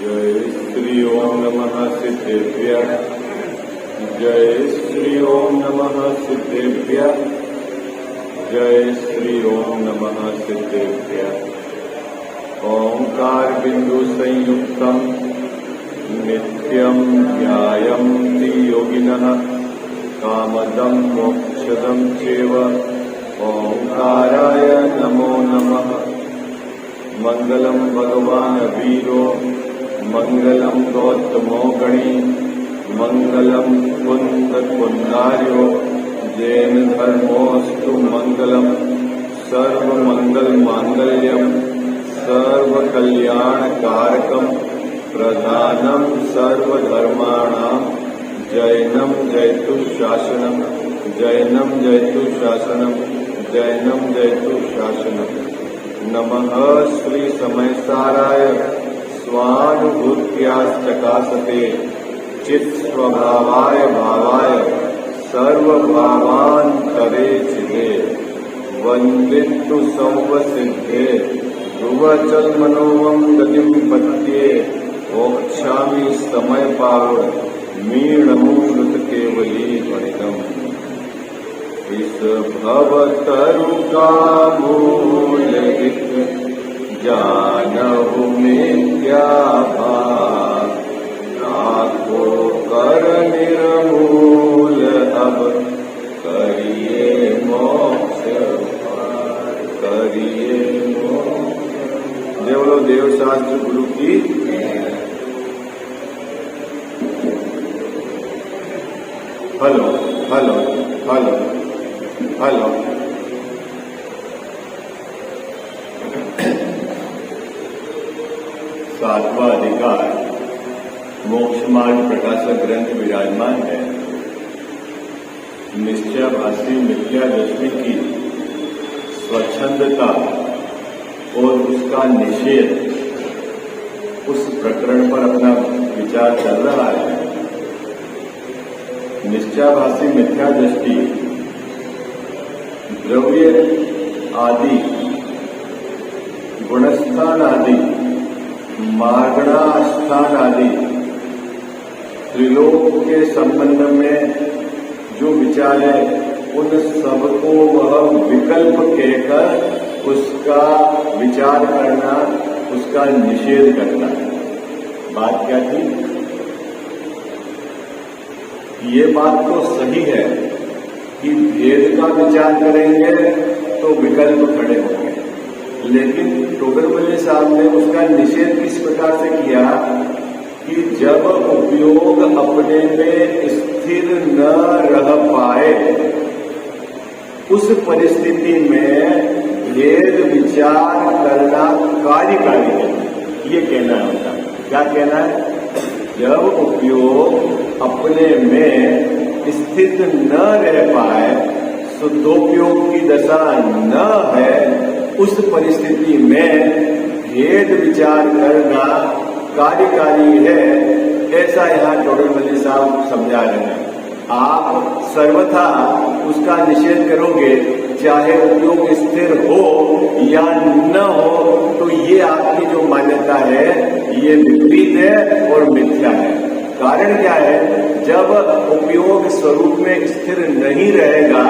जय श्री ओम नमः सिद्धेभ्यः। जय श्री ओम नमः सिद्धेभ्यः। जय श्री ओम नमः सिद्धेभ्यः। ओंकार बिंदु संयुक्तम नित्यं ध्यायन्ति योगिनः कामदं मोक्षदं चैव। ओंकाराय नमो नमः। मंगलम भगवान वीरो मंगलम गौतमो गणी मंगलम कुंद कुंदार्यो जैन धर्मोस्तु मंगलम सर्व मंगल मांगल्यम सर्व कल्याण कारकम प्रधानम सर्वधर्माणां जैनम जयतु शासनम जैनम जयतु शासनम जैनम जयतु शासनम। नमः श्री समयसाराय स्वानुभूत्याश्चकासते चित्स्वभावाय भावाय सर्वभावान्तरे चिदे वन्दितु संवसिद्धे ध्रुवचल मनोवम गतिम पत्ये मोक्षामि समय पाव मीणमूलुत केवली परिणम। इस भवतरु का मूलहित जानहु मिथ्या भाव नाको कर निर्मूल अब करिए मोक्ष करिए मोक्ष। जय बोलो देवशास्त्र गुरु की। Hello hello hello hello. सातवां अधिकार मोक्ष मार्ग प्रकाशक ग्रंथ विराजमान है। निश्चयाभासी मिथ्या दृष्टि की स्वच्छंदता और उसका निषेध उस प्रकरण पर अपना विचार चल रहा है। निश्चयाभासी मिथ्या दृष्टि द्रव्य आदि गुणस्थान आदि मार्गणास्थान आदि त्रिलोक के संबंध में जो विचार है उन सबको वह विकल्प कहकर उसका विचार करना उसका निषेध करना। बात क्या थी? ये बात तो सही है कि भेद का विचार करेंगे तो विकल्प खड़े होंगे, लेकिन टोडरमल साहब ने उसका निषेध किस प्रकार से किया कि जब उपयोग अपने में स्थिर न रह पाए उस परिस्थिति में भेद विचार करना कार्यकारी है। ये कहना है उनका। क्या कहना है? जब उपयोग अपने में स्थित न रह पाए, शुद्धोपयोग की दशा न है, उस परिस्थिति में भेद विचार करना कार्यकारी है। ऐसा यहाँ टोडरमल साहब समझा रहे हैं। आप सर्वथा उसका निषेध करोगे, चाहे उपयोग स्थिर हो या न हो, तो ये आपकी जो मान्यता है ये विपरीत है और मिथ्या है। कारण क्या है? जब उपयोग स्वरूप में स्थिर नहीं रहेगा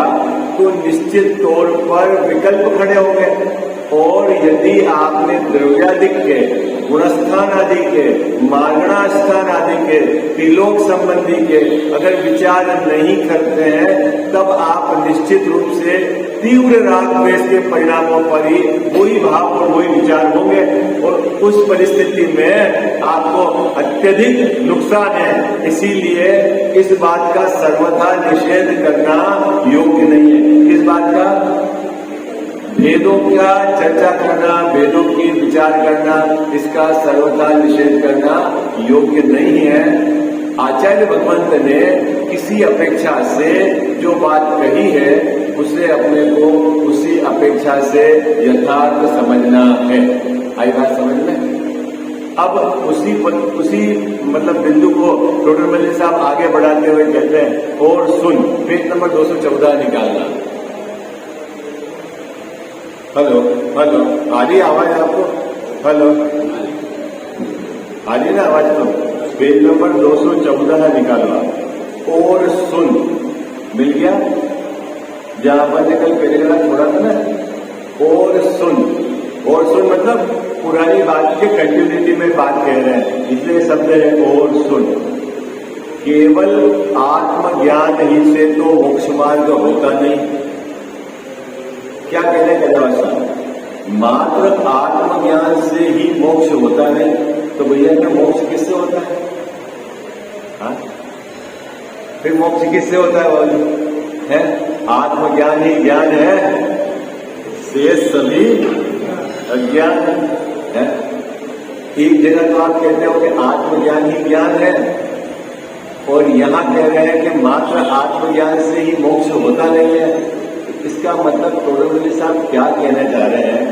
तो निश्चित तौर पर विकल्प खड़े होंगे, और यदि आपने द्रव्यादि के गुणस्थान आदि के मार्गणास्थान आदि के त्रिलोक संबंधी के अगर विचार नहीं करते हैं, तब आप निश्चित रूप से तीव्र राग द्वेष के परिणामों पर ही वही भाव और वही विचार होंगे, और उस परिस्थिति में आपको अत्यधिक नुकसान है। इसीलिए इस बात का सर्वथा निषेध करना योग्य नहीं है। इस बात का भेदों का चर्चा करना, भेदों की विचार करना, इसका सर्वथा निषेध करना योग्य नहीं है। आचार्य भगवंत ने किसी अपेक्षा से जो बात कही है उसे अपने को उसी अपेक्षा से यथार्थ समझना है। आई बात समझ में? अब उसी मतलब बिंदु को टोडरमल साहब आगे बढ़ाते हुए कहते हैं, और सुन, पेज नंबर 214 निकालना। हेलो हेलो, आ रही आवाज आपको? हेलो आ रही ना आवाज? तो पेज नंबर 214 निकालना। और सुन मिल गया, जहां पर कल पैराग्राफ छोड़ा था ना, और सुन मतलब पुरानी बात के कंटिन्यूटी में बात कह रहे हैं, इसलिए शब्द है और सुन। केवल आत्मज्ञान ही से तो मोक्ष मार्ग होता नहीं। क्या कहने का जवाब? मात्र आत्मज्ञान से ही मोक्ष होता नहीं, तो भैया फिर मोक्ष किससे होता है? हाँ? फिर मोक्ष किससे होता है? बोल है आत्मज्ञान ही ज्ञान है, शेष सभी अज्ञान है। एक जगह तो आप कहते हो कि आत्मज्ञान ही ज्ञान है, और यहां कह रहे हैं कि मात्र आत्मज्ञान से ही मोक्ष होता नहीं है। इसका मतलब टोडरमल साहब क्या कहना चाह रहे हैं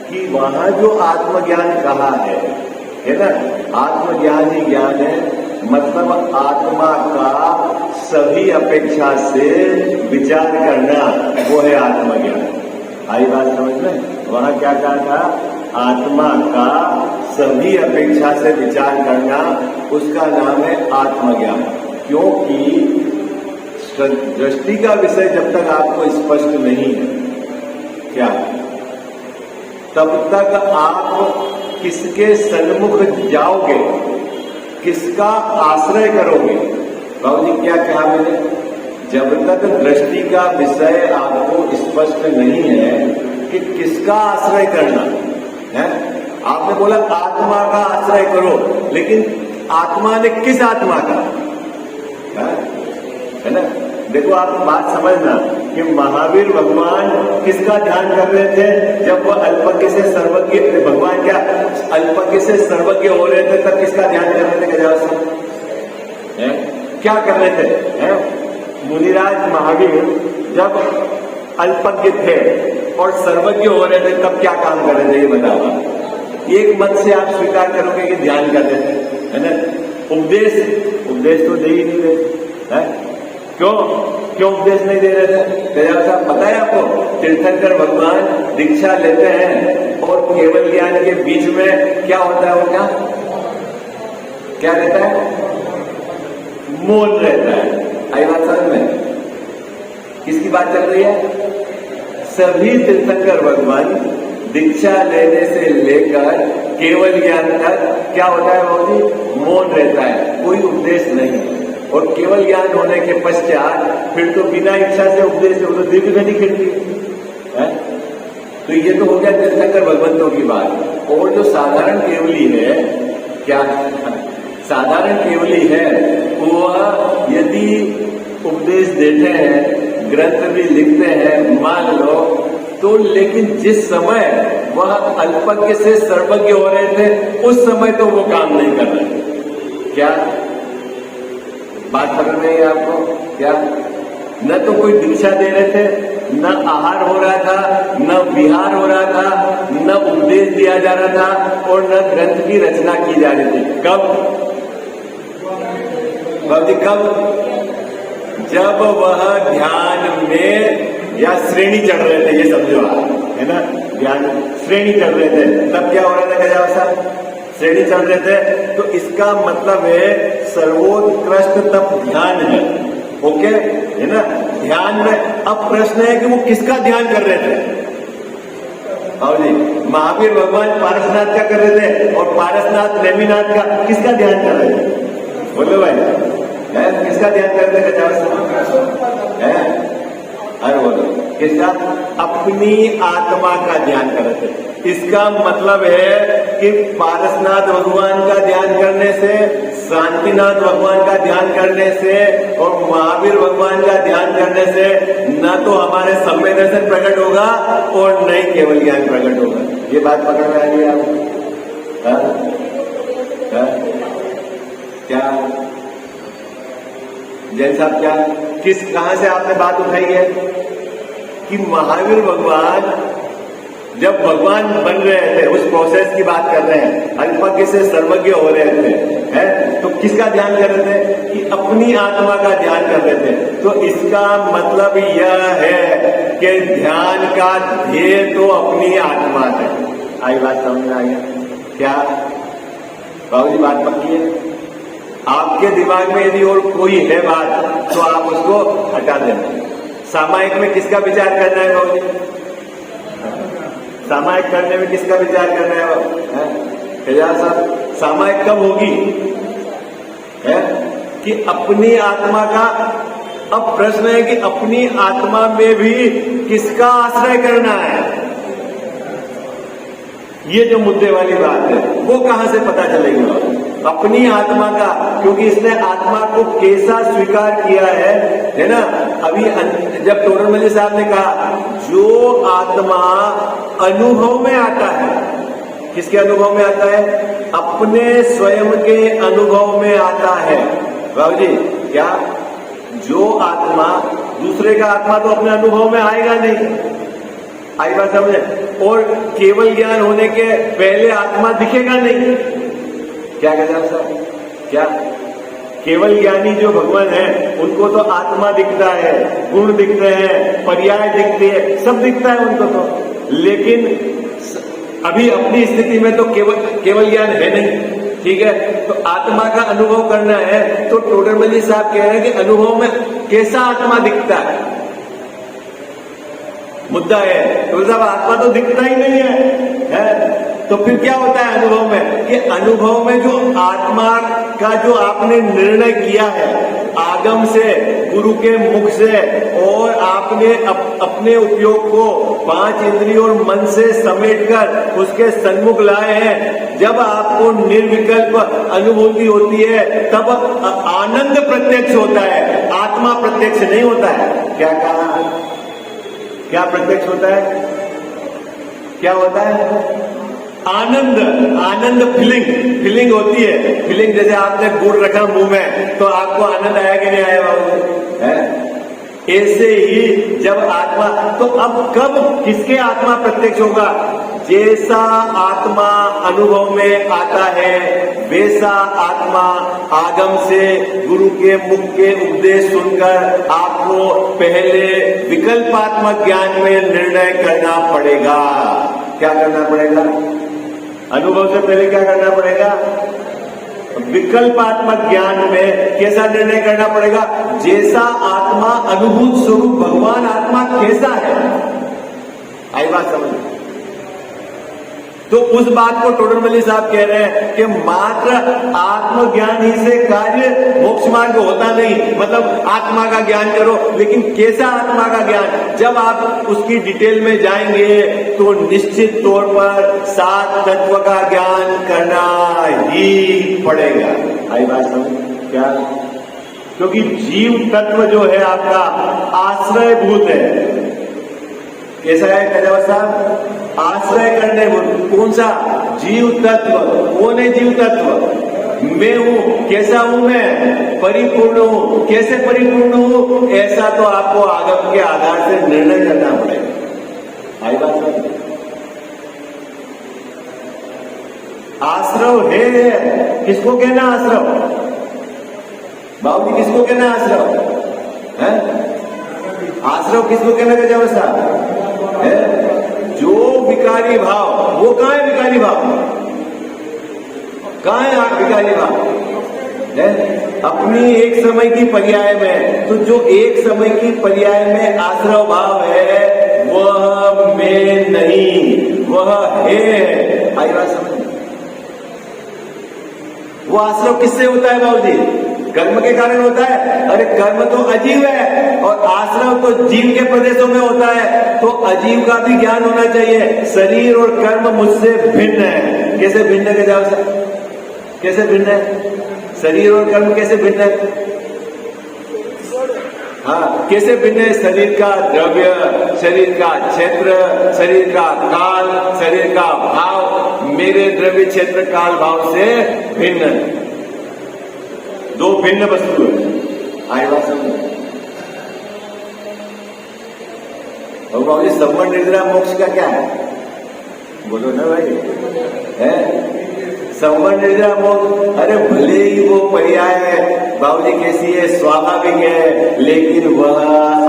कि वहां जो आत्मज्ञान कहा है ना, आत्मज्ञान ही ज्ञान है, मतलब आत्मा का सभी अपेक्षा से विचार करना, वो है आत्मज्ञान। आई बात समझ में? वहां क्या कहा था? आत्मा का सभी अपेक्षा से विचार करना, उसका नाम है आत्मज्ञान। क्योंकि दृष्टि का विषय जब तक आपको स्पष्ट नहीं है, क्या तब तक आप किसके सन्मुख जाओगे, किसका आश्रय करोगे? बाबू जी क्या कहा मैंने? जब तक दृष्टि का विषय आपको स्पष्ट नहीं है कि किसका आश्रय करना है, आपने बोला आत्मा का आश्रय करो, लेकिन आत्मा ने किस आत्मा का? है ना? देखो आप बात समझना कि महावीर भगवान किसका ध्यान कर रहे थे जब वह अल्पज्ञ से सर्वज्ञ, भगवान क्या अल्पज्ञ से सर्वज्ञ हो रहे थे, तब किसका ध्यान कर रहे थे? गजानन साहब क्या कर रहे थे? मुनिराज महावीर जब अल्पज्ञ थे और सर्वज्ञ हो रहे थे, तब क्या काम कर रहे थे? ये बताओ। एक मत से आप स्वीकार करोगे कि ध्यान कर रहे थे, है ना? उपदेश तो दे ही नहीं रहे, क्यों उपदेश नहीं दे रहे थे? गजानन साहब पता है आपको, तीर्थंकर भगवान दीक्षा लेते हैं और केवल ज्ञान के बीच में क्या होता है? वो क्या रहता है? मौन रहता है। आई बात समझ में? किसकी बात चल रही है? सभी तीर्थंकर भगवान दीक्षा लेने से लेकर केवल ज्ञान तक क्या होता है बाबू जी? मौन रहता है, कोई उपदेश नहीं। और केवल ज्ञान होने के पश्चात फिर तो बिना इच्छा से उपदेश हो तो दिव्य गति खिलती है। तो ये तो हो गया तीर्थंकर भगवंतों की बात। और जो साधारण केवली है, क्या साधारण केवली है, वह यदि उपदेश देते हैं, ग्रंथ भी लिखते हैं, मान लो तो, लेकिन जिस समय वह अल्पज्ञ से सर्वज्ञ हो रहे थे, उस समय तो वो काम नहीं कर रहे। क्या बात समझ में है आपको? क्या न तो कोई दीक्षा दे रहे थे, न आहार हो रहा था, न विहार हो रहा था, न उपदेश दिया जा रहा था, और न ग्रंथ की रचना की जा रही थी। कब बाबू जी? कब? जब वह ध्यान में या श्रेणी चढ़ रहे थे, ये समझो आप, है ना? ध्यान श्रेणी चढ़ रहे थे, तब क्या हो रहा था? गजानन साहब श्रेणी चढ़ रहे थे, तो इसका मतलब है सर्वोत्कृष्ट तब ध्यान है। ओके, है ना? ध्यान में अब प्रश्न है कि वो किसका ध्यान कर रहे थे? और जी महावीर भगवान पारसनाथ का कर रहे थे, और पारसनाथ नेमिनाथ का किसका ध्यान कर रहे थे? बोलो भाई, किसका ध्यान कर रहे थे? अरे बोलो, किसका? अपनी आत्मा का ध्यान कर रहे थे। इसका मतलब है कि पारसनाथ भगवान का ध्यान करने से, शांतिनाथ भगवान का ध्यान करने से और महावीर भगवान का ध्यान करने से न तो हमारे सम्य दर्शन प्रकट होगा और न ही केवल ज्ञान प्रकट होगा। ये बात पकड़ में आ रही है आपको? क्या जैन साहब, क्या कहां से आपने बात उठाई है कि महावीर भगवान जब भगवान बन रहे थे, उस प्रोसेस की बात कर रहे हैं, अल्पज्ञ से सर्वज्ञ हो रहे थे, है? तो किसका ध्यान कर रहे थे? कि अपनी आत्मा का ध्यान कर रहे थे। तो इसका मतलब यह है कि ध्यान का ध्येय तो अपनी आत्मा है। आई बात समझ में आ गया? क्या बाबू जी बात पक्की है। आपके दिमाग में यदि और कोई है बात तो आप उसको हटा देना। सामायिक में किसका विचार करना है बाबू जी? सामायिक करने में किसका विचार करना है? खजान साहब, सामायिक कब होगी? है कि अपनी आत्मा का। अब प्रश्न है कि अपनी आत्मा में भी किसका आश्रय करना है? ये जो मुद्दे वाली बात है वो कहां से पता चलेगी? अपनी आत्मा का, क्योंकि इसने आत्मा को कैसा स्वीकार किया है ना। अभी जब टोडरमल साहब ने कहा जो आत्मा अनुभव में आता है, किसके अनुभव में आता है? अपने स्वयं के अनुभव में आता है। बाबू जी क्या जो आत्मा, दूसरे का आत्मा तो अपने अनुभव में आएगा नहीं, आई बात समझे? और केवल ज्ञान होने के पहले आत्मा दिखेगा नहीं। क्या कहते हैं साहब? क्या केवल ज्ञानी जो भगवान है उनको तो आत्मा दिखता है, गुण दिखते हैं, पर्याय दिखती है, सब दिखता है उनको तो। लेकिन अभी अपनी स्थिति में तो केवल ज्ञान है नहीं। ठीक है, तो आत्मा का अनुभव करना है तो टोडरमल साहब कह रहे हैं कि अनुभव में कैसा आत्मा दिखता है, मुद्दा है। तो साहब आत्मा तो दिखता ही नहीं है? तो फिर क्या होता है अनुभव में? कि अनुभव में जो आत्मा का जो आपने निर्णय किया है आगम से, गुरु के मुख से, और आपने अपने उपयोग को 5 इंद्रियों और मन से समेटकर उसके सन्मुख लाए हैं, जब आपको निर्विकल्प अनुभूति होती है तब आनंद प्रत्यक्ष होता है, आत्मा प्रत्यक्ष नहीं होता है। क्या कहा? क्या प्रत्यक्ष होता है? क्या होता है? आनंद। आनंद फीलिंग होती है। फीलिंग जैसे आपने गुड़ रखा मुंह में तो आपको आनंद आया कि नहीं आया बाबू? है ऐसे ही जब आत्मा, तो अब कब किसके आत्मा प्रत्यक्ष होगा? जैसा आत्मा अनुभव में आता है वैसा आत्मा आगम से, गुरु के मुख के उपदेश सुनकर आपको पहले विकल्पात्मक ज्ञान में निर्णय करना पड़ेगा। क्या करना पड़ेगा? अनुभव से पहले क्या करना पड़ेगा? विकल्पात्मक ज्ञान में कैसा निर्णय करना पड़ेगा? जैसा आत्मा अनुभूत स्वरूप भगवान आत्मा कैसा है। आई बात समझ? तो उस बात को टोडरमल साहब कह रहे हैं कि मात्र आत्मज्ञान ही से कार्य मोक्ष मार्ग होता नहीं। मतलब आत्मा का ज्ञान करो, लेकिन कैसा आत्मा का ज्ञान? जब आप उसकी डिटेल में जाएंगे तो निश्चित तौर पर 7 तत्व का ज्ञान करना ही पड़ेगा। आई बात समझ? क्या? क्योंकि जीव तत्व जो है आपका आश्रयभूत है। कैसा है कजावत साहब? आश्रय करने को। कौन सा? जीव तत्व। कौन है जीव तत्व? मैं हूं। कैसा हूं मैं? परिपूर्ण हूं। कैसे परिपूर्ण हूं? ऐसा तो आपको आगम के आधार से निर्णय करना पड़ेगा। आई बात समझ? आश्रव है, किसको कहना आश्रव? बाबू जी किसको कहना आश्रव है? आश्रव किसको कहना कजावत साहब? जो विकारी भाव, वो कहां है विकारी भाव? कहां है आप विकारी भाव? है अपनी एक समय की पर्याय में। तो जो एक समय की पर्याय में आश्रव भाव है वह मैं नहीं, वह है। आई बात समझ? वो आश्रव किससे होता है बाबू जी? कर्म के कारण होता है। अरे कर्म तो अजीव है और आश्रव तो जीव के प्रदेशों में होता है। तो अजीव का भी ज्ञान होना चाहिए। शरीर और कर्म मुझसे भिन्न है। कैसे भिन्न है जाओ सर? कैसे भिन्न है? शरीर और कर्म कैसे भिन्न है? हाँ, कैसे भिन्न है? शरीर का द्रव्य, शरीर का क्षेत्र, शरीर का काल, शरीर का भाव मेरे द्रव्य क्षेत्र काल भाव से भिन्न है। 2 भिन्न वस्तु है। आई बात समझ? और बाबू संबंध निद्रा मोक्ष का क्या है? बोलो ना भाई। है संबंध निद्रा मोक्ष? अरे भले ही वो पर्याय है बाबू जी, कैसी है? स्वाभाविक है, लेकिन वह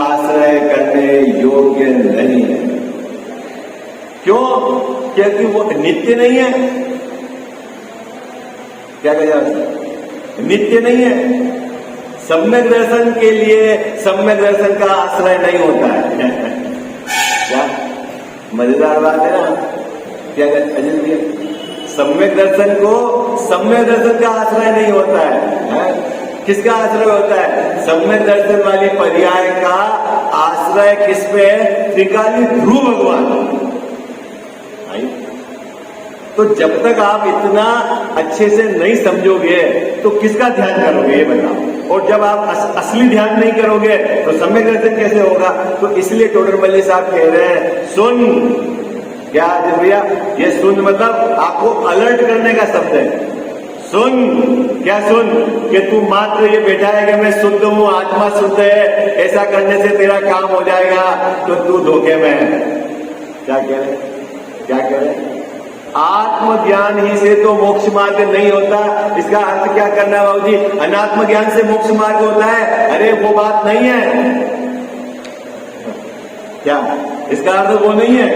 आश्रय करने योग्य नहीं है। क्यों? क्योंकि वो नित्य नहीं है। क्या कहा? नित्य नहीं है। सम्यक दर्शन के लिए सम्यक दर्शन का आश्रय नहीं होता है। क्या मजेदार बात है ना? क्या अजय भैया, सम्यक दर्शन को सम्यक दर्शन का आश्रय नहीं होता है? किसका आश्रय होता है? सम्यक दर्शन वाली पर्याय का आश्रय किस पे है? त्रिकाली ध्रुव भगवान। तो जब तक आप इतना अच्छे से नहीं समझोगे तो किसका ध्यान करोगे ये बताओ। और जब आप असली ध्यान नहीं करोगे तो सम्यक दर्शन कैसे होगा? तो इसलिए टोडरमल्ली साहब कह रहे हैं सुन। क्या भैया? ये सुन मतलब आपको अलर्ट करने का शब्द है। सुन, क्या सुन? कि तू मात्र ये बैठा है कि मैं शुद्ध हूं, आत्मा शुद्ध है, ऐसा करने से तेरा काम हो जाएगा, तो तू धोखे में है। क्या कह रहे? क्या कह रहे? आत्मज्ञान ही से तो मोक्ष मार्ग नहीं होता। इसका अर्थ क्या करना है बाबू जी? अनात्म ज्ञान से मोक्ष मार्ग होता है? अरे वो बात नहीं है। क्या इसका अर्थ वो नहीं है?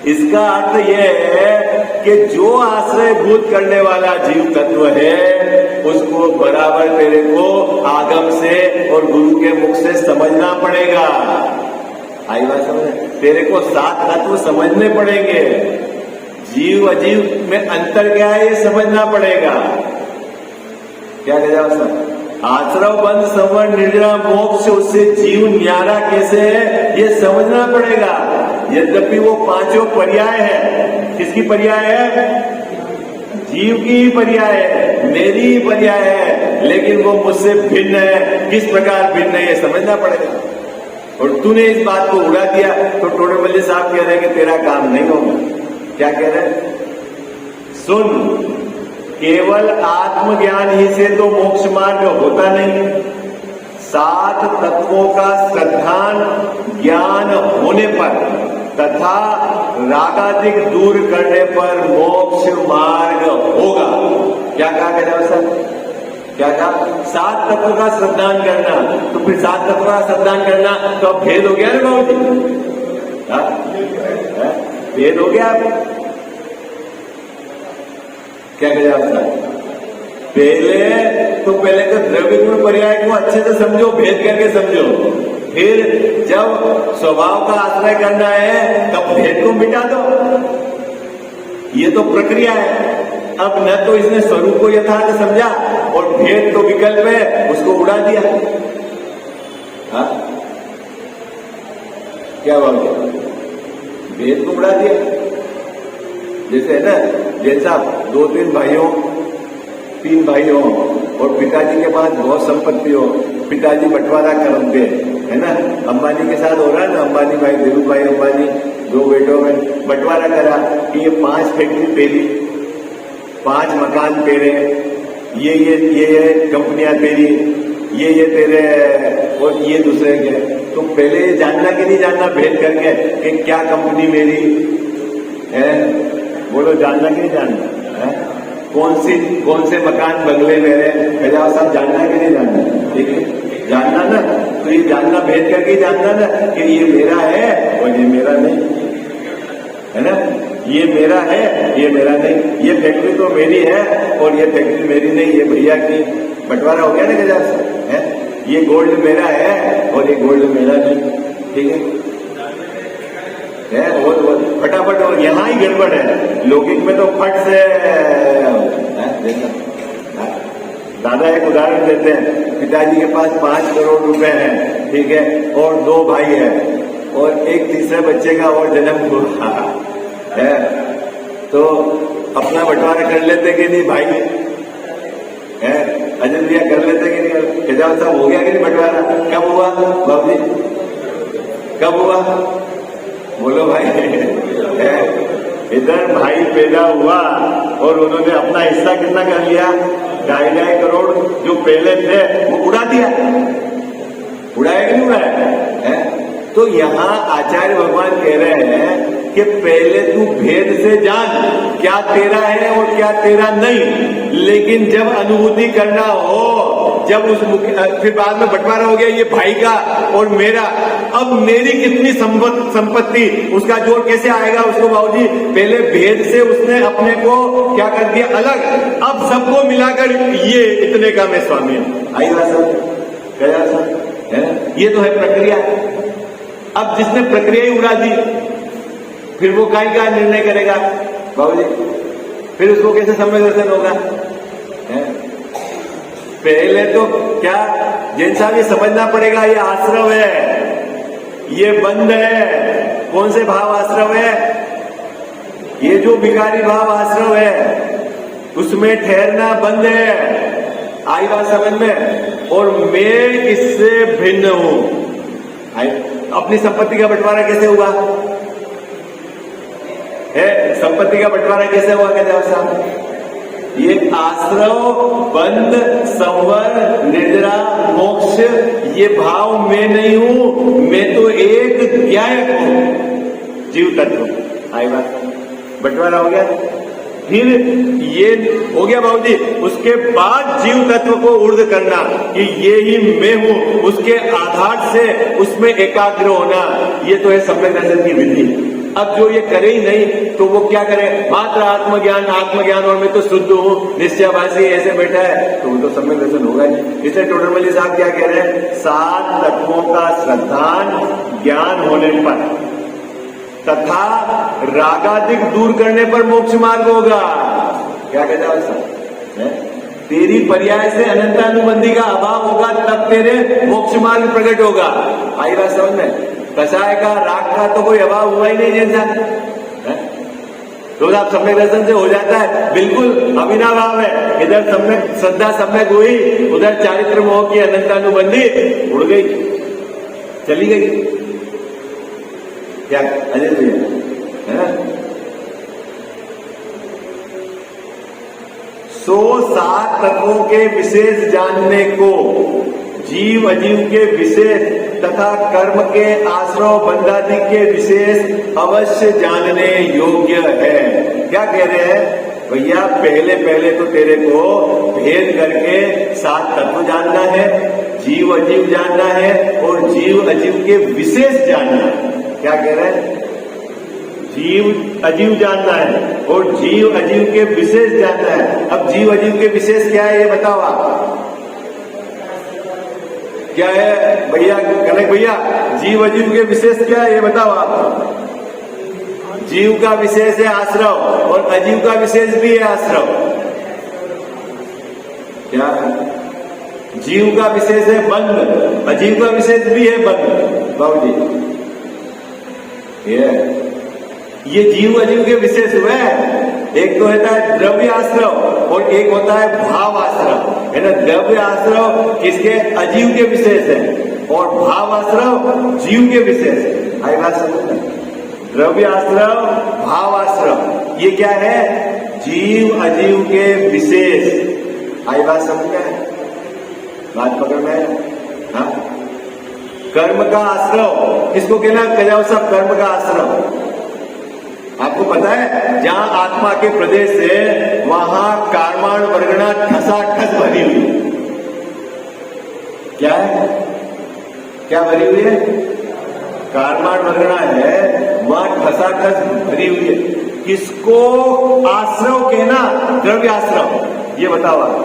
इसका अर्थ यह है कि जो आश्रयभूत करने वाला जीव तत्व है उसको बराबर तेरे को आगम से और गुरु के मुख से समझना पड़ेगा। आई बात समझ? तेरे को 7 तत्व समझने पड़ेंगे। जीव अजीव में अंतर क्या है ये समझना पड़ेगा। क्या कह जाओ सर? आश्रव बंध संवरण निर्जरा मोक्ष, उससे जीव न्यारा कैसे है ये समझना पड़ेगा। यद्यपि वो 5 पर्याय है। किसकी पर्याय है? जीव की ही पर्याय है, मेरी ही पर्याय है, लेकिन वो मुझसे भिन्न है। किस प्रकार भिन्न है ये समझना पड़ेगा। और तूने इस बात को उड़ा दिया तो टोडरमल्ली साहब कह रहे हैं कि तेरा काम नहीं होगा। क्या कह रहे हैं? सुन, केवल आत्मज्ञान ही से तो मोक्ष मार्ग होता नहीं। 7 तत्वों का श्रद्धान ज्ञान होने पर तथा रागादिक दूर करने पर मोक्ष मार्ग होगा। क्या कहा गया सर? क्या कहा? 7 तत्व का श्रद्धान करना। तो फिर 7 तत्व का श्रद्धान करना तो अब भेद हो गया ना बाबू जी? भेद हो गया। क्या कहा सर? पहले तो द्रव्य गुण पर्याय को अच्छे से समझो, भेद करके समझो। फिर जब स्वभाव का आश्रय करना है तब भेद को मिटा दो। ये तो प्रक्रिया है। अब न तो इसने स्वरूप को यथार्थ समझा और भेद तो विकल्प है, उसको उड़ा दिया। हाँ क्या बात है? भेद को उड़ा दिया। जैसे है ना, जैसा 2-3 भाइयों 3 भाई हो और पिताजी के पास बहुत संपत्ति हो, पिताजी बंटवारा कर दे, है ना? अंबानी के साथ हो रहा है ना, अंबानी भाई, धीरू भाई अंबानी 2 बेटों में बंटवारा करा कि ये 5 फैक्ट्री तेरी, 5 मकान तेरे, ये कंपनियां तेरी, ये तेरे और ये दूसरे के। तो पहले जानना कि नहीं जानना भेद करके कि क्या कंपनी मेरी है? बोलो, जानना कि नहीं जानना है? कौन से मकान बंगले मेरे, खजाव साहब जानना है कि नहीं जानना? ठीक है, जानना ना। तो ये जानना भेद करके जानना ना कि ये मेरा है और ये मेरा नहीं, है ना? ये मेरा है, ये मेरा नहीं। ये फैक्ट्री तो मेरी है और ये फैक्ट्री मेरी नहीं, ये भैया की। बंटवारा हो गया ना खजाव साहब? है, ये गोल्ड मेरा है और ये गोल्ड मेरा नहीं। ठीक है, और फटाफट। और यहाँ ही गड़बड़ है। लौकिक में तो फट से दादा एक उदाहरण देते हैं। पिताजी के पास 5 करोड़ रुपए हैं, ठीक है, और 2 भाई हैं और एक तीसरे बच्चे का और जन्म हुआ है। तो अपना बंटवारा कर लेते कि नहीं भाई? है अजंबिया कर लेते कि नहीं? खजाव साहब हो गया कि नहीं बंटवारा? कब हुआ बाबू जी? कब हुआ? बोलो भाई। इधर भाई पैदा हुआ और उन्होंने अपना हिस्सा कितना कर लिया? 2.5 करोड़ जो पहले थे वो उड़ा दिया। उड़ाया कि नहीं उड़ाया? है? तो यहाँ आचार्य भगवान कह रहे हैं कि पहले तू भेद से जान क्या तेरा है और क्या तेरा नहीं। लेकिन जब अनुभूति करना हो जब उस फिर बाद में बंटवारा हो गया ये भाई का और मेरा, अब मेरी कितनी संपत्ति, उसका जोड़ कैसे आएगा उसको बाबूजी? पहले भेद से उसने अपने को क्या कर दिया अलग, अब सबको मिलाकर ये इतने का मैं स्वामी हूं। आई बात सब गया सब है, ये तो है प्रक्रिया। अब जिसने प्रक्रिया ही उड़ा दी फिर वो काय का निर्णय करेगा बाबूजी? फिर उसको कैसे सम्यक दर्शन होगा? पहले तो क्या जैन साहब ये समझना पड़ेगा, ये आश्रव है, ये बंद है। कौन से भाव आश्रव है? ये जो विकारी भाव आश्रव है उसमें ठहरना बंद है। आई बात समझ में? और मैं इससे भिन्न हूं। अपनी संपत्ति का बंटवारा कैसे हुआ है? संपत्ति का बंटवारा कैसे हुआ कहते साहब? ये आश्रव, बंद, संवर, निद्रा, मोक्ष, ये भाव मैं नहीं हूं, मैं तो एक ज्ञायक हूं, जीव तत्व। आई बात, बंटवारा हो गया। फिर ये हो गया बाबूजी, उसके बाद जीव तत्व को ऊर्ध्व करना कि ये ही मैं हूं, उसके आधार से उसमें एकाग्र होना, ये तो है सम्यक दर्शन की विधि। अब जो ये करे ही नहीं तो वो क्या करे? मात्र आत्मज्ञान और मैं तो शुद्ध हूं, निश्चयवासी ऐसे बैठा है, तो वो तो सम्यक दर्शन होगा नहीं। इसलिए टोडरमल साहब क्या कह रहे हैं? 7 तत्वों का श्रद्धान ज्ञान होने पर तथा रागादिक दूर करने पर मोक्ष मार्ग होगा। क्या कहते हैं साहब? तेरी पर्याय से अनंतानुबंधी का अभाव होगा तब तेरे मोक्ष मार्ग प्रकट होगा। आई बात समझ में? कसाय का, राग का तो कोई अभाव हुआ ही नहीं जैसा, तो आप सम्यक दर्शन से हो जाता है, बिल्कुल अविनाभाव है। इधर सम्यक श्रद्धा सम्यक हुई, उधर चारित्र मोह की अनंतानुबंधी उड़ गई, चली गई। क्या अजय भैया है? सो 7 तत्वों के विशेष जानने को जीव अजीव के विशेष तथा कर्म के आश्रव बंधादि के विशेष अवश्य जानने योग्य है। क्या कह रहे हैं भैया? पहले तो तेरे को भेद करके 7 तत्व जानना है, जीव अजीव जानना है और जीव अजीव के विशेष जानना है। क्या कह रहे हैं? जीव अजीव जानना है और जीव अजीव के विशेष जानना है। अब जीव अजीव के विशेष क्या है ये बताओ आप? क्या है भैया, कनक भैया? जीव अजीव के विशेष क्या है ये बताओ आप? जीव का विशेष है आश्रव और अजीव का विशेष भी है आश्रव। क्या? जीव का विशेष है बंध, अजीव का विशेष भी है बंध। बाबूजी ये जीव अजीव के विशेष हुए हैं। एक तो होता है द्रव्य आश्रव और एक होता है भाव आश्रव, है ना? द्रव्य आश्रव किसके? अजीव के विशेष है और भाव आश्रव जीव के विशेष है। आई बात समझ? द्रव्य आश्रव, भाव आश्रव, ये क्या है? जीव अजीव के विशेष। आई बात समझ में? बात पकड़ में? हाँ। कर्म का आश्रव किसको कहना? कजाओ साहब, कर्म का आश्रव आपको पता है? जहां आत्मा के प्रदेश है वहां कार्माण वर्गणा ठसाठस भरी हुई। क्या है? क्या भरी हुई है? कार्माण वर्गणा है, वहां ठसाठस भरी हुई है। किसको आश्रव कहना? द्रव्य आश्रव। ये बताओ आप,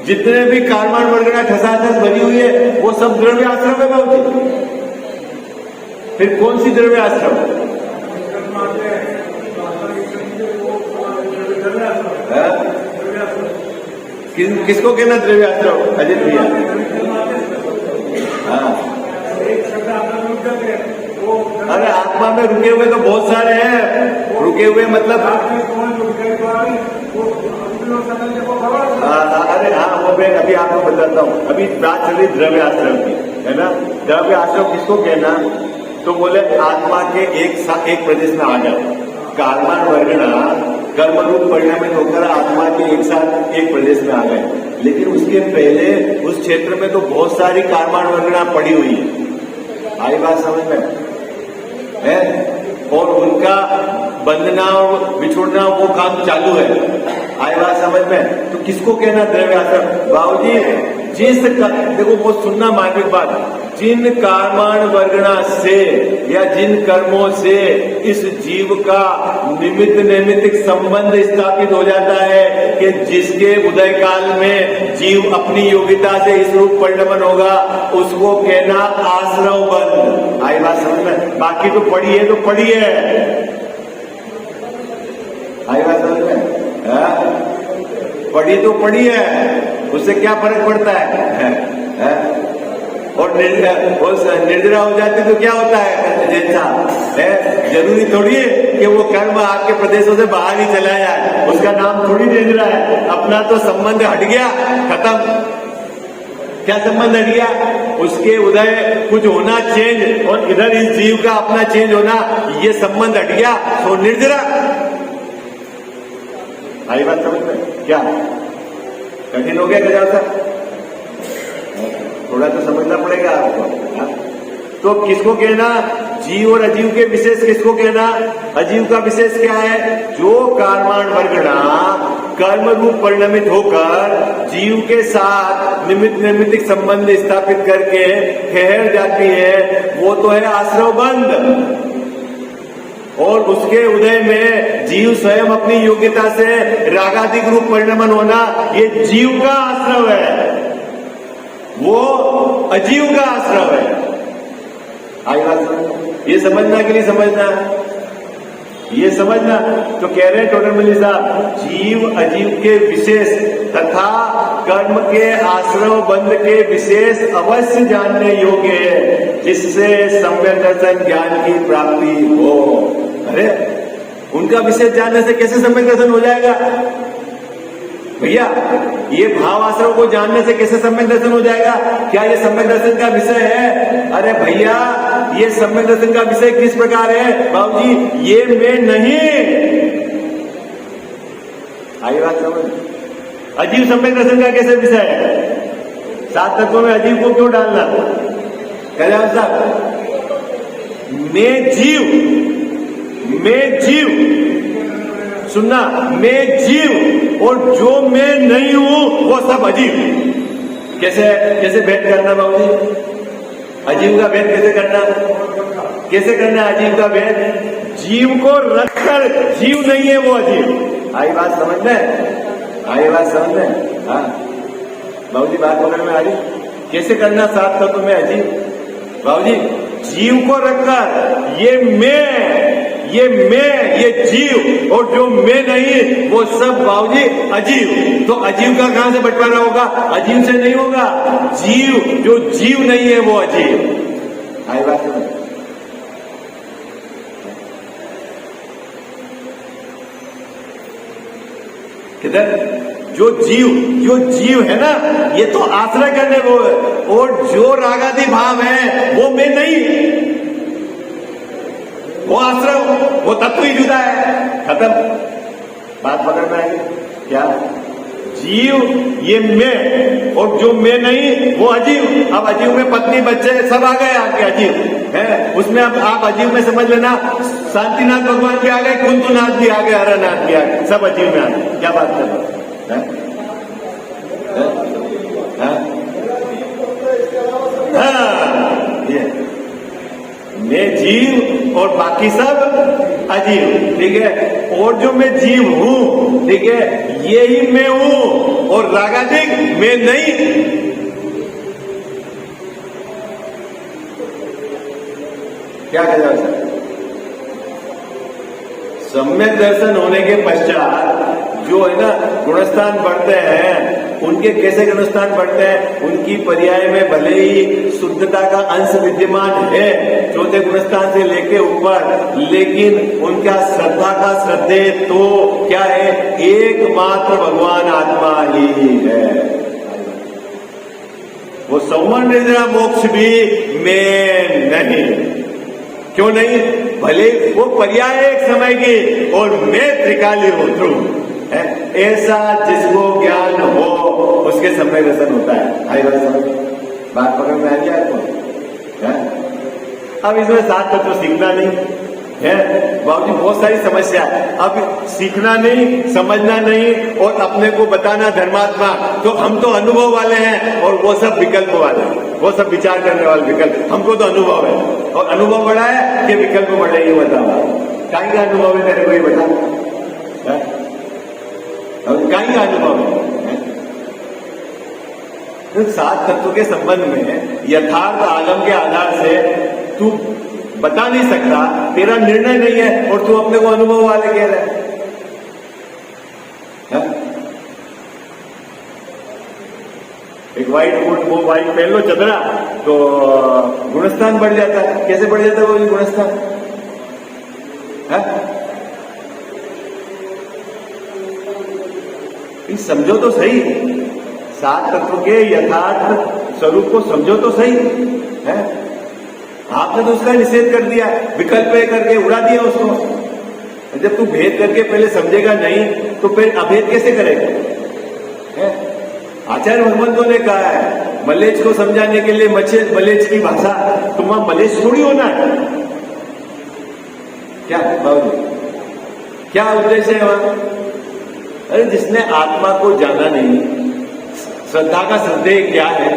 जितने भी कार्माण वर्गणा ठसाठस भरी हुई है वो सब द्रव्य आश्रम में होती। फिर कौन सी द्रव्य आश्रम? किसको कहना द्रव्य आश्रम? अजित भैया। हाँ, अरे आत्मा में रुके हुए तो बहुत सारे हैं। रुके हुए मतलब अरे हाँ, वो मैं अभी आपको बताता हूँ। अभी बात चली द्रव्य आश्रम की, है ना? द्रव्य आश्रम किसको कहना? तो बोले आत्मा के एक प्रदेश में आ जाए। कार्माण वर्गणा कर्म रूप परिणामित होकर आत्मा के एक साथ एक प्रदेश में आ गए, लेकिन उसके पहले उस क्षेत्र में तो बहुत सारी कार्माण वर्गणा पड़ी हुई है। आई बात समझ में है? और उनका बंधना और बिछोड़ना वो काम चालू है। आई बात समझ में? तो किसको कहना द्रव्य आश्रम? बाबूजी देखो बहुत सुनना मार्मिक बात, जिन कर्माण वर्गणा से या जिन कर्मों से इस जीव का निमित्त नैमित्तिक संबंध स्थापित हो जाता है कि जिसके उदय काल में जीव अपनी योग्यता से इस रूप परिणमन होगा, उसको कहना आश्रव बंध। आई बात समझ में? बाकी तो पढ़ी है तो पढ़ी है। आई बात समझ में? पढ़ी तो पढ़ी है, उससे क्या फर्क पड़ता है? और निर्जरा हो जाती तो क्या होता है? जैसा जरूरी थोड़ी है कि वो कर्म आपके प्रदेशों से बाहर ही चला जाए, उसका नाम थोड़ी निर्जरा है। अपना तो संबंध हट गया, खत्म। क्या संबंध हट गया? उसके उदय कुछ होना चेंज, और इधर इस जीव का अपना चेंज होना, ये संबंध हट गया तो निर्जरा। आई बात समझ में? क्या कठिन हो गया गजा साहब? थोड़ा तो समझना पड़ेगा आपको। तो किसको कहना? जीव और अजीव के विशेष किसको कहना? अजीव का विशेष क्या है? जो कर्माण वर्गणा कर्म रूप परिणमित होकर जीव के साथ निमित्त नैमित्तिक संबंध स्थापित करके ठहर जाती है, वो तो है आश्रव बंध। और उसके उदय में जीव स्वयं अपनी योग्यता से रागाधिक रूप परिणमन होना, ये जीव का आश्रव है, वो अजीव का आश्रव है। आई बात? ये समझना कि नहीं समझना? ये समझना। तो कह रहे हैं टोडरमल्ली साहब, जीव अजीव के विशेष तथा कर्म के आश्रव बंध के विशेष अवश्य जानने योग्य है, जिससे सम्यक दर्शन ज्ञान की प्राप्ति हो। अरे उनका विशेष जानने से कैसे सम्यक दर्शन हो जाएगा भैया? ये भाव आश्रव को जानने से कैसे सम्यक दर्शन हो जाएगा? क्या ये सम्यक दर्शन का विषय है? अरे भैया, ये सम्यक दर्शन का विषय किस प्रकार है बाबूजी? ये मैं नहीं। आई बात समझ? अजीव सम्यक दर्शन का कैसे विषय है? 7 तत्वों में अजीव को क्यों डालना? कल्याण साहब, मैं जीव सुनना, मैं जीव और जो मैं नहीं हूं वो सब अजीव। कैसे भेद करना बाबूजी? अजीव का भेद कैसे करना? अजीव का भेद, जीव को रखकर जीव नहीं है वो अजीव। आई बात समझ में? हाँ बाबूजी, बात पकड़ में आ रही? कैसे करना 7 तत्व में अजीव? बाबूजी, जीव को रखकर ये जीव और जो मैं नहीं वो सब बाबूजी अजीव। तो अजीव का कहां से बंटवारा होगा? अजीव से नहीं होगा। जीव जो जीव नहीं है वो अजीव। आई बात समझ? किधर? जो जीव है ना, ये तो आश्रय करने वो है, और जो रागादि भाव है वो मैं नहीं, वो आश्रय, वो तत्व ही जुदा है। खत्म। बात पकड़ में आएगी क्या? जीव ये मैं, और जो मैं नहीं वो अजीव। अब अजीव में पत्नी बच्चे सब आ गए आपके अजीव है, उसमें अब आप अजीव में समझ लेना, शांतिनाथ भगवान भी आ गए, कुंतुनाथ भी आ गए, हरनाथ भी आ गए, सब अजीव में आ गए। क्या बात कर रहे? मैं जीव और बाकी सब अजीव, ठीक है। और जो मैं जीव हूं, ठीक है, ये ही मैं हूं, और रागाधिक मैं नहीं। क्या कह जाए? सम्यक दर्शन होने के पश्चात जो है ना गुणस्थान बढ़ते हैं, उनके कैसे गुणस्थान बढ़ते हैं? उनकी पर्याय में भले ही शुद्धता का अंश विद्यमान है चौथे गुणस्थान से लेके ऊपर, लेकिन उनका श्रद्धा का श्रद्धे तो क्या है? एकमात्र भगवान आत्मा ही है। वो सौमन निद्रा मोक्ष भी मैं नहीं। क्यों नहीं? भले वो पर्याय एक समय की, और मैं त्रिकाली हूं, ध्रुव है। ऐसा जिसको ज्ञान हो उसके समय दर्शन होता है। आई बात पकड़ में आ गया आपको? अब इसमें 7 तत्व सीखना नहीं, है बाबूजी, बहुत सारी समस्या है। अब सीखना नहीं, समझना नहीं और अपने को बताना धर्मात्मा, तो हम तो अनुभव वाले हैं और वो सब विकल्प वाले हैं, वो सब विचार करने वाले विकल्प। हमको तो अनुभव है, और अनुभव बड़ा है कि विकल्प बड़े, ये बताओ कहीं का अनुभव है तेरे को, ये बता कहीं का अनुभव है? तो 7 तत्वों के संबंध में यथार्थ आगम के आधार से तू बता नहीं सकता, तेरा निर्णय नहीं है और तू अपने को अनुभव वाले कह रहा है। एक व्हाइट कोट, वो व्हाइट पहन लो चदरा, तो गुणस्थान बढ़ जाता है। कैसे बढ़ जाता है वो गुणस्थान? समझो तो सही, 7 तत्वों के यथार्थ स्वरूप को समझो तो सही है। आपने तो उसका निषेध कर दिया, विकल्प करके उड़ा दिया उसको। जब तू भेद करके पहले समझेगा नहीं तो फिर अभेद कैसे करेगा? आचार्य भगवंतों ने कहा है मलेच को समझाने के लिए मलेच की भाषा, तुम वहां मलेच थोड़ी होना है। क्या बाबू, क्या उद्देश्य है वहां? अरे जिसने आत्मा को जाना नहीं, श्रद्धा का श्रद्धेय क्या है,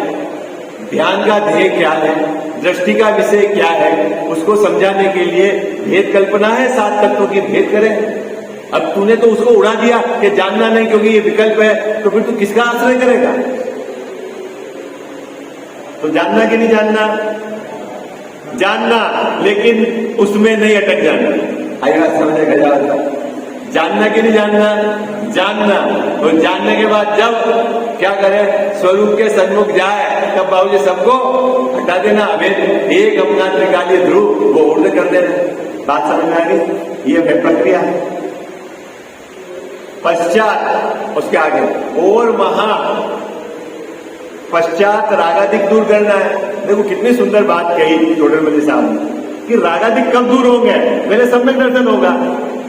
ध्यान का ध्येय क्या है, दृष्टि का विषय क्या है, उसको समझाने के लिए भेद कल्पना है, 7 तत्वों की भेद करें। अब तूने तो उसको उड़ा दिया कि जानना नहीं क्योंकि ये विकल्प है, तो फिर तू किसका आश्रय करेगा? तो जानना कि नहीं जानना? जानना, लेकिन उसमें नहीं अटक जाना। आइए समझेगा जाना, जानना कि नहीं जानना? जानना। और जानने के बाद जब क्या करे, स्वरूप के सन्मुख जाए, तब बाबूजी सबको हटा देना। अभेद एक अपना त्रिकालीय ध्रुव वो ऊर्ध कर देना। बात समझ में आ गई? ये है प्रक्रिया। पश्चात उसके आगे और महा पश्चात रागादिक दूर करना है। देखो कितनी सुंदर बात कही टोडरमल साहब ने कि रागादिक कब दूर होंगे? पहले सम्यक दर्शन होगा।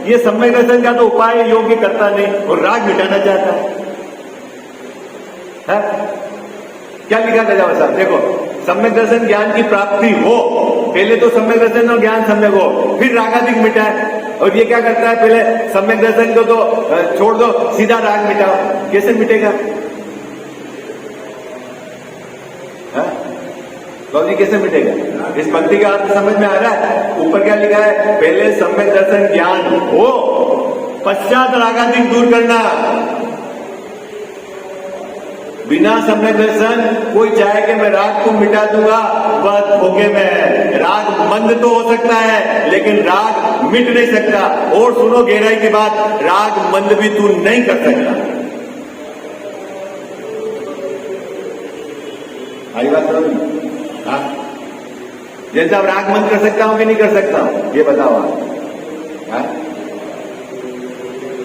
ये सम्यक दर्शन का तो उपाय योग्य करता नहीं और राग मिटाना चाहता है। क्या लिखा था जाओ साहब, देखो सम्यक दर्शन ज्ञान की प्राप्ति हो, पहले तो सम्यक दर्शन और ज्ञान सम्यक हो, फिर रागादिक मिटाए। और ये क्या करता है, पहले सम्यक दर्शन को तो छोड़ दो, सीधा राग मिटाओ। कैसे मिटेगा बाबूजी, कैसे मिटेगा? इस पंक्ति का अर्थ समझ में आ रहा है? ऊपर क्या लिखा है, पहले सम्यक दर्शन ज्ञान हो, पश्चात रागादिक दूर करना। बिना सम्यक दर्शन कोई चाहे कि मैं राग को मिटा दूंगा, बस धोखे में है। राग मंद तो हो सकता है लेकिन राग मिट नहीं सकता। और सुनो गहराई की बात, राग मंद भी तू नहीं कर सकता। आई बात समझ? हाँ, जैसा राग मंद कर सकता हूं कि नहीं कर सकता हूं, ये बताओ आप।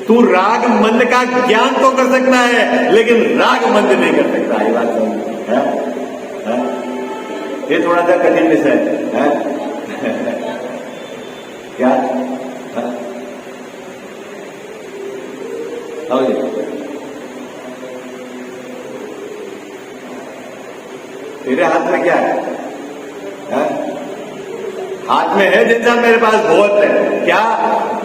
तू राग मंद का ज्ञान तो कर सकता है लेकिन राग मंद नहीं कर सकता। ये बात समझ? ये थोड़ा सा कठिन विषय है। क्या तेरे हाथ में क्या है? हाथ में है जैसा मेरे पास बहुत है। क्या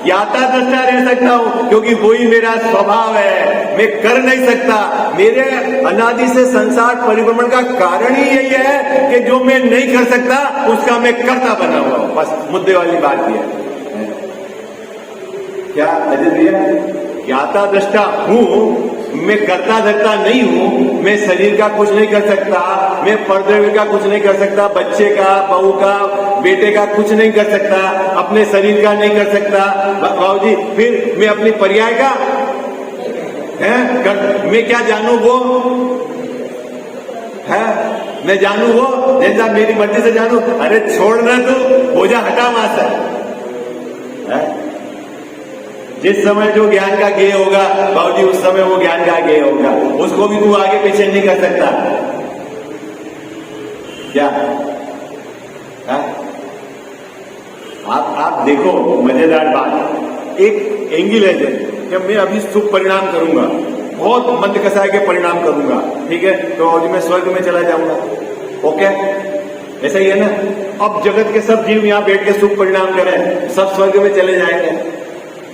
ज्ञाता दृष्टा रह सकता हूं क्योंकि वही मेरा स्वभाव है, मैं कर नहीं सकता। मेरे अनादि से संसार परिभ्रमण का कारण ही यही है कि जो मैं नहीं कर सकता उसका मैं कर्ता बना हुआ हूं। बस मुद्दे वाली बात यह है। क्या अजय भैया, ज्ञाता दृष्टा हूं, मैं करता धरता नहीं हूं। मैं शरीर का कुछ नहीं कर सकता, मैं परद्रव्य का कुछ नहीं कर सकता, बच्चे का, बहू का, बेटे का कुछ नहीं कर सकता, अपने शरीर का नहीं कर सकता बाबूजी। फिर मैं अपनी पर्याय का मैं क्या जानू वो है, मैं जानू वो जैसा मेरी मर्जी से जानू। अरे छोड़ना तू, बोझा हटा वहां से। जिस समय जो ज्ञान का ज्ञेय होगा बाबूजी, उस समय वो ज्ञान का ज्ञेय होगा, उसको भी तू आगे पीछे नहीं कर सकता। क्या आप देखो मजेदार बात, एक एंगल है कि मैं अभी शुभ परिणाम करूंगा, बहुत मंद कसाय के परिणाम करूंगा, ठीक है, तो मैं स्वर्ग में चला जाऊंगा। ओके, ऐसा ही है ना? अब जगत के सब जीव यहाँ बैठ के सुख परिणाम करें, सब स्वर्ग में चले जाएंगे,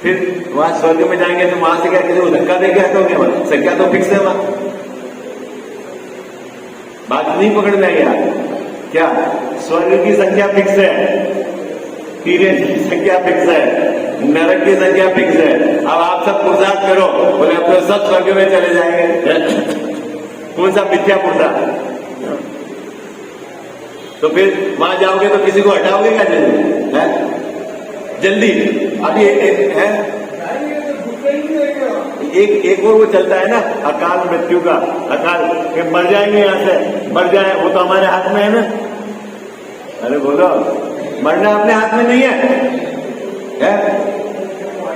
फिर वहां स्वर्ग में जाएंगे तो वहां से क्या किसी को धक्का दे के हटोगे? वहां संख्या तो फिक्स है, वहां बात नहीं पकड़ में गया क्या? स्वर्ग की संख्या फिक्स है, तीर्थ की संख्या फिक्स है, नरक की संख्या फिक्स है। अब आप सब पुरुषार्थ करो, बोले अब तो सब स्वर्ग में चले जाएंगे। कौन सा मिथ्या पुरुषार्थ? तो फिर वहां जाओगे तो किसी को हटाओगे क्या जल्दी? जल्दी अभी है एक और वो चलता है ना, अकाल मृत्यु का, अकाल कि मर जाएंगे, यहां से मर जाए, वो तो हमारे हाथ में है ना। अरे बोलो, मरना अपने हाथ में नहीं है?